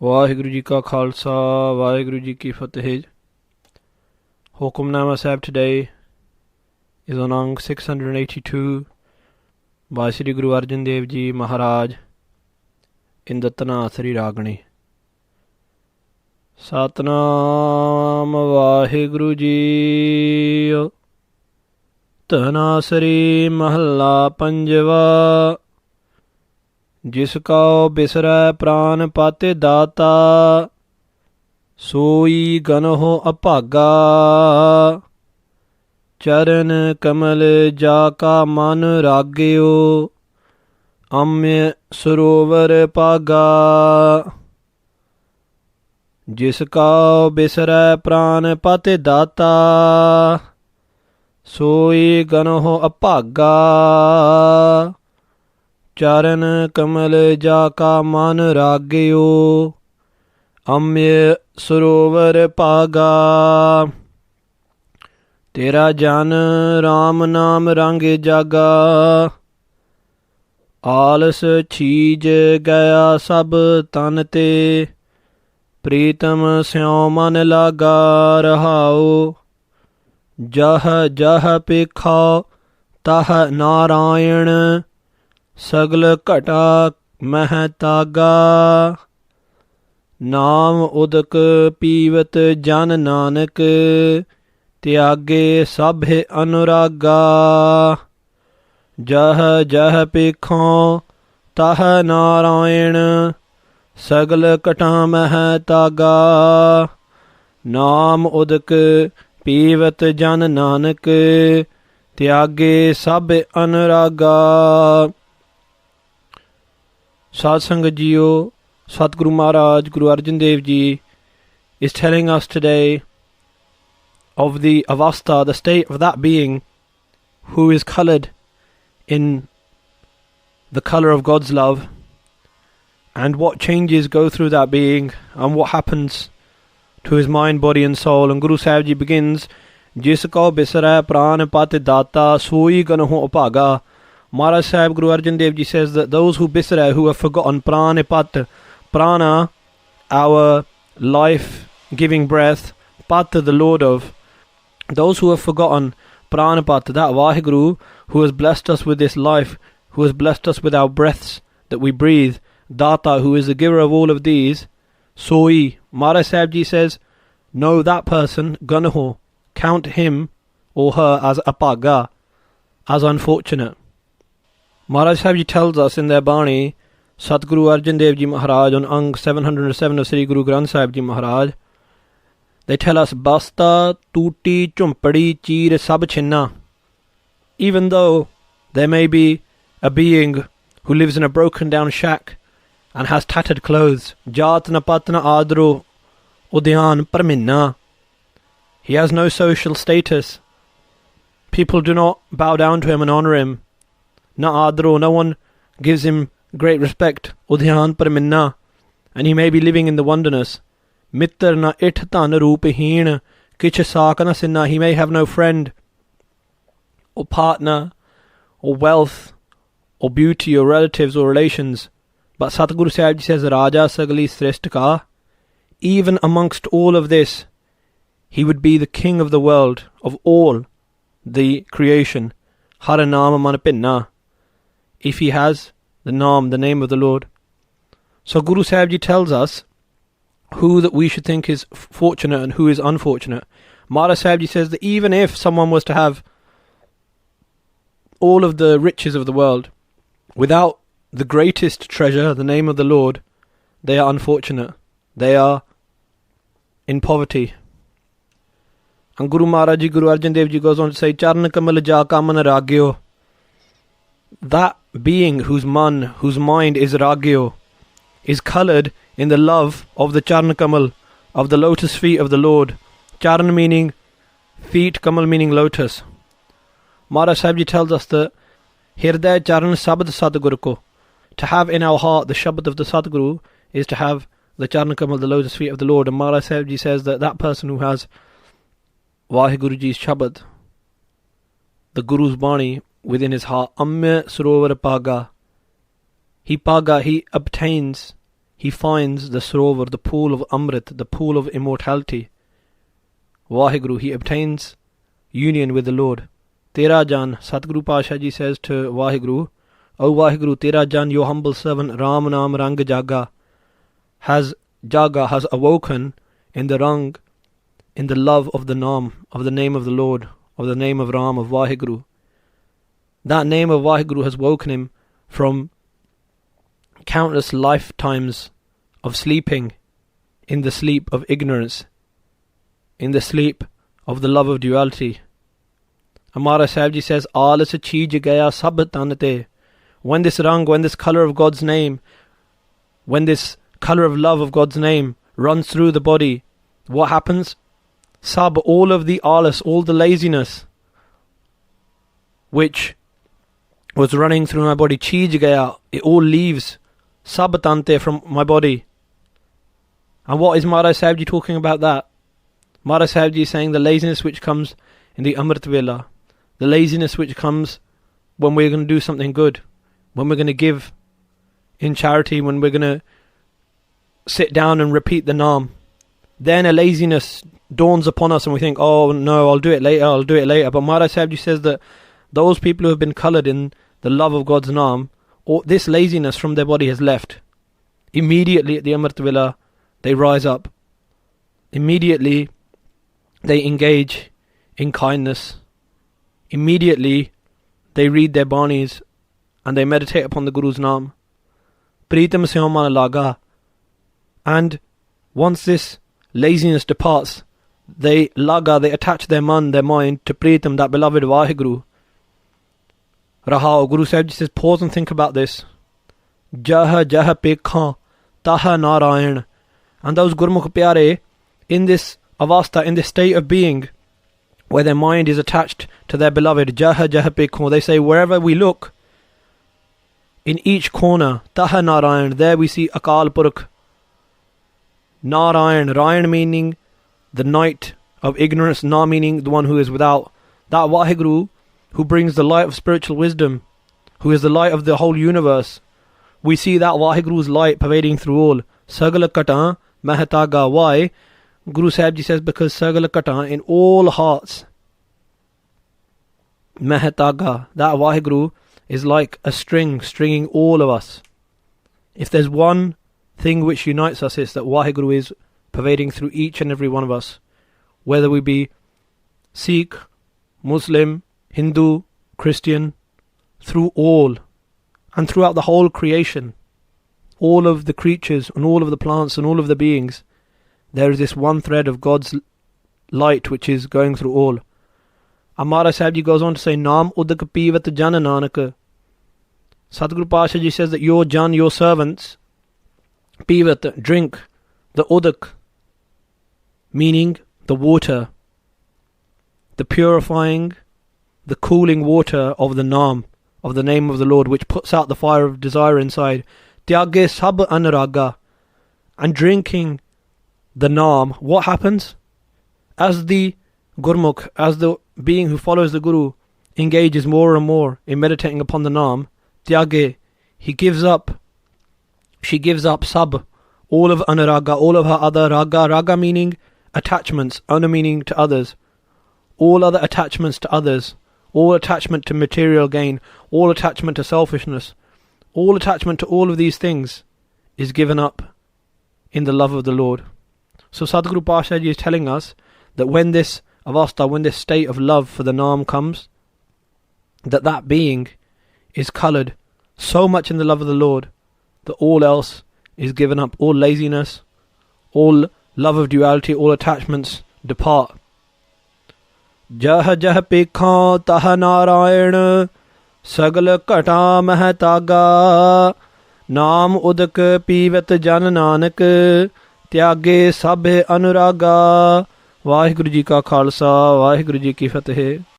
ਵਾਹਿਗੁਰੂ ਜੀ ਕਾ ਖਾਲਸਾ ਵਾਹਿਗੁਰੂ ਜੀ ਕੀ ਫਤਿਹ. Hukamnama Sahib today is on Ang 682 by Sri Guru Arjan Dev Ji Maharaj in the DHANAASAREE Ragani. Satnam Vaheguru Ji. DHANAASAREE Mahalla Panjava. जिस कौ बिसरै प्राण पाते दाता, सोई गनहो अभागा. चरण कमल जाका मन राग्यो, अम्य सरोवर पागा. जिस कौ बिसरै प्राण पाते दाता, सोई गनहो अभागा. चरण कमल जाका मन राग्यो, अम्य सरोवर पागा. तेरा जन राम नाम रंग जागा, आलस छीज गया सब तन ते. प्रीतम स्यों मन लागा रहाओ, जह जह पेखा तह नारायण. सगल घटा मह तागा, नाम उदक पीवत जन नानक. त्यागे सभे अनुरागा, जह जह पेखों तह नारायण. सगल घटा मह तागा, नाम उदक पीवत जन नानक. त्यागे सभे अनुरागा. Sad Sangat Jiyo, Satguru Maharaj, Guru Arjan Dev Ji is telling us today of the avastha, the state of that being who is coloured in the colour of God's love, and what changes go through that being and what happens to his mind, body and soul. And Guru Sahib Ji begins, Jis ko bisare pran pat data, soi ganaho upaga. Maharaj Sahib, Guru Arjan Dev Ji says that those who bisra, who have forgotten pranipat, prana, our life-giving breath, pat, the Lord of, those who have forgotten pranipat, that Vaheguru who has blessed us with this life, who has blessed us with our breaths that we breathe, Data, who is the giver of all of these, Soi, Maharaj Sahib Ji says, know that person, Ganaho, count him or her as apaga, as unfortunate. Maharaj Sahib Ji tells us in their Bani, Satguru Arjan Dev Ji Maharaj on Ang 707 of Sri Guru Granth Sahib Ji Maharaj, they tell us, Basta, Tuti, Chumpadi, Cheer, Sab Chinna. Even though there may be a being who lives in a broken down shack and has tattered clothes, Jatna Patna Adro, Udyan Parminna, he has no social status. People do not bow down to him and honour him. Na adro, no one gives him great respect. Udhyan par minna, and he may be living in the wilderness. Mittar na it tan roopaheen, kich saak na sinna, he may have no friend, or partner, or wealth, or beauty, or relatives, or relations. But Satguru Sahib Ji says, Raja Sagli Sreshth ka, even amongst all of this, he would be the king of the world, of all the creation. Haranama manapinna, if he has the Naam, the name of the Lord. So Guru Sahib Ji tells us who that we should think is fortunate and who is unfortunate. Maharaj Sahib Ji says that even if someone was to have all of the riches of the world, without the greatest treasure, the name of the Lord, they are unfortunate. They are in poverty. And Guru Maharaj Ji, Guru Arjan Dev Ji goes on to say, Charan kamal ja kaman ragyo. That being whose mind is ragyo, is coloured in the love of the Charan Kamal, of the lotus feet of the Lord. Charan meaning feet, Kamal meaning lotus. Maharaj Sahib Ji tells us that Hirday Charan Sabad Satguru ko, to have in our heart the Shabad of the Satguru is to have the Charan Kamal, the lotus feet of the Lord. And Maharaj Sahib Ji says that that person who has Vaheguru Ji's Shabad, the Guru's Bani within his heart, Amya Sarovar Paga, he obtains he finds the sarovar, the pool of Amrit, the pool of immortality. Waheguru, he obtains union with the Lord. Tera Jan, Satguru Pasha Ji says to Waheguru, O Waheguru, Tera Jan, your humble servant, Ram Naam Rang Jaga, has awoken in the Rang, in the love of the Naam, of the name of the Lord, of the name of Ram, of Waheguru. That name of Waheguru has woken him from countless lifetimes of sleeping in the sleep of ignorance, in the sleep of the love of duality. Amara Sahib Ji says, Alas cheej gaya sab tanate. When this rang, when this colour of God's name, when this colour of love of God's name runs through the body, what happens? Sab, all of the alas, all the laziness which was running through my body, cheej gaya, it all leaves, sab tante, from my body. And what is Maharaj Sahib Ji talking about that? Maharaj Sahib Ji is saying the laziness which comes in the Amrit Vela, the laziness which comes when we're going to do something good, when we're going to give in charity, when we're going to sit down and repeat the Naam. Then a laziness dawns upon us and we think, oh no, I'll do it later. But Maharaj Sahib Ji says that those people who have been coloured in the love of God's Naam, or this laziness from their body has left. Immediately at the Amrit Vela, they rise up. Immediately they engage in kindness. Immediately they read their banis and they meditate upon the Guru's Naam. Pritam se man laga. And once this laziness departs, they attach their mind to Pritam, that beloved Vaheguru. Rahao, Guru Sahib Ji says, pause and think about this. Jaha pekha taha narayan. And those Gurmukh Pyare, in this avastha, in this state of being, where their mind is attached to their beloved, Jaha pekha, they say, wherever we look, in each corner, taha narayan, there we see Akal Purakh. Narayan, Rayan meaning the night of ignorance, Na meaning the one who is without. That Vaheguru, who brings the light of spiritual wisdom, who is the light of the whole universe. We see that Vaheguru's light pervading through all. Sagala Katan Mahataga. Why? Guru Sahib Ji says, because Sagala Katan, in all hearts, Mahataga, that Vaheguru is like a string, stringing all of us. If there's one thing which unites us, it's that Vaheguru is pervading through each and every one of us. Whether we be Sikh, Muslim, Hindu, Christian, through all, and throughout the whole creation, all of the creatures and all of the plants and all of the beings, there is this one thread of God's light which is going through all. Amara Sahib Ji goes on to say, Naam udak pivat jan Nanak. Satguru Pasha Ji says that your jan, your servants, pivat, drink, the udak, meaning the water, the purifying, the cooling water of the Naam, of the name of the Lord, which puts out the fire of desire inside. Tyage sab anuraga. And drinking the Naam, what happens? As the Gurmukh, as the being who follows the Guru, engages more and more in meditating upon the Naam, Tyage, he gives up, she gives up sab, all of anuraga, all of her other raga, raga meaning attachments, ana meaning to others, all other attachments to others, all attachment to material gain, all attachment to selfishness, all attachment to all of these things is given up in the love of the Lord. So Sadhguru Pasha Ji is telling us that when this avastha, when this state of love for the Naam comes, that being is coloured so much in the love of the Lord that all else is given up, all laziness, all love of duality, all attachments depart. Jah pekha taha narayan, sagal kata mahataga, Naam udak pivat jan Nanak, tyage sabhe anuraga. Vaheguru Ji ka Khalsa, Vaheguru Ji ki Fateh.